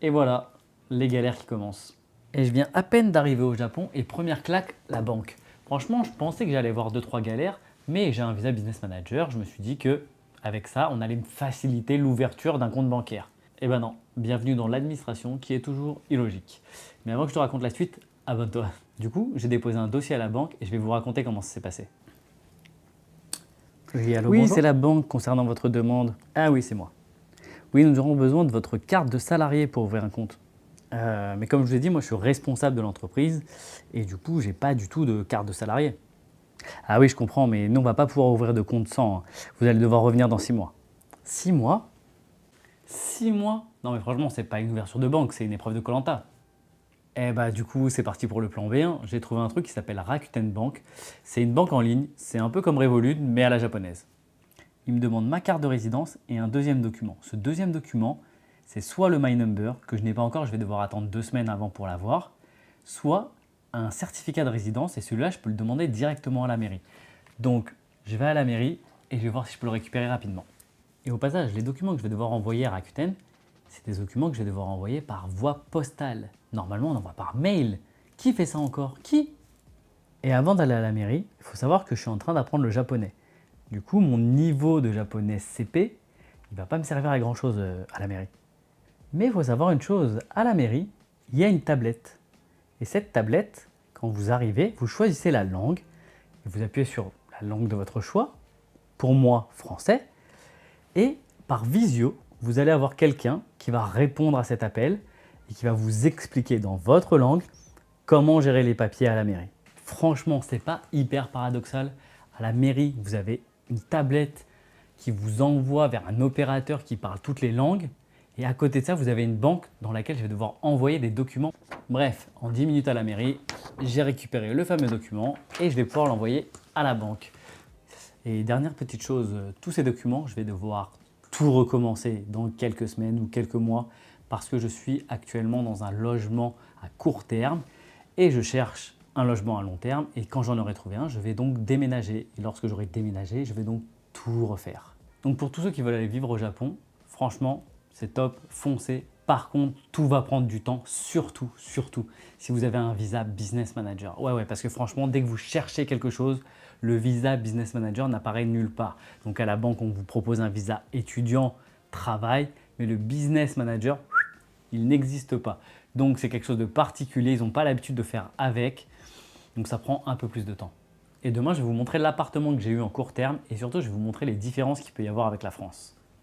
Et voilà, les galères qui commencent. Et je viens à peine d'arriver au Japon et première claque, la banque. Franchement, je pensais que j'allais voir 2-3 galères, mais j'ai un visa business manager. Je me suis dit que avec ça, on allait me faciliter l'ouverture d'un compte bancaire. Eh ben non, bienvenue dans l'administration qui est toujours illogique. Mais avant que je te raconte la suite, abonne-toi. Du coup, j'ai déposé un dossier à la banque et je vais vous raconter comment ça s'est passé. Oui, allô, Oui, bonjour. c'est la banque concernant votre demande. Ah oui, c'est moi. Oui, nous aurons besoin de votre carte de salarié pour ouvrir un compte. Mais comme je vous ai dit, moi je suis responsable de l'entreprise et du coup, j'ai pas du tout de carte de salarié. Ah oui, je comprends, mais nous, on va pas pouvoir ouvrir de compte sans, hein. Vous allez devoir revenir dans 6 mois. 6 mois? 6 mois? Non, mais franchement, c'est pas une ouverture de banque, c'est une épreuve de koh. Eh bah, du coup, c'est parti pour le plan B1. J'ai trouvé un truc qui s'appelle Rakuten Bank. C'est une banque en ligne, c'est un peu comme Revolut, mais à la japonaise. Il me demande ma carte de résidence et un deuxième document. Ce deuxième document, c'est soit le My Number, que je n'ai pas encore, je vais devoir attendre 2 semaines avant pour l'avoir, soit un certificat de résidence, et celui-là, je peux le demander directement à la mairie. Donc, je vais à la mairie et je vais voir si je peux le récupérer rapidement. Et au passage, les documents que je vais devoir envoyer à Rakuten, c'est des documents que je vais devoir envoyer par voie postale. Normalement, on envoie par mail. Qui fait ça encore? Qui? Et avant d'aller à la mairie, il faut savoir que je suis en train d'apprendre le japonais. Du coup, mon niveau de japonais CP, il ne va pas me servir à grand chose à la mairie. Mais il faut savoir une chose, à la mairie, il y a une tablette. Et cette tablette, quand vous arrivez, vous choisissez la langue, et vous appuyez sur la langue de votre choix, pour moi français, et par visio, vous allez avoir quelqu'un qui va répondre à cet appel et qui va vous expliquer dans votre langue comment gérer les papiers à la mairie. Franchement, c'est pas hyper paradoxal. À la mairie, vous avez une tablette qui vous envoie vers un opérateur qui parle toutes les langues. Et à côté de ça, vous avez une banque dans laquelle je vais devoir envoyer des documents. Bref, en 10 minutes à la mairie, j'ai récupéré le fameux document et je vais pouvoir l'envoyer à la banque. Et dernière petite chose, tous ces documents, je vais devoir tout recommencer dans quelques semaines ou quelques mois parce que je suis actuellement dans un logement à court terme et je cherche un logement à long terme et quand j'en aurai trouvé un, je vais donc déménager. Et lorsque j'aurai déménagé, je vais donc tout refaire. Donc pour tous ceux qui veulent aller vivre au Japon, franchement, c'est top, foncez. Par contre, tout va prendre du temps, surtout si vous avez un visa business manager. Ouais, parce que franchement, dès que vous cherchez quelque chose, le visa business manager n'apparaît nulle part. Donc à la banque, on vous propose un visa étudiant, travail, mais le business manager, il n'existe pas. Donc c'est quelque chose de particulier, ils n'ont pas l'habitude de faire avec, donc ça prend un peu plus de temps. Et demain, je vais vous montrer l'appartement que j'ai eu en court terme et surtout, je vais vous montrer les différences qu'il peut y avoir avec la France.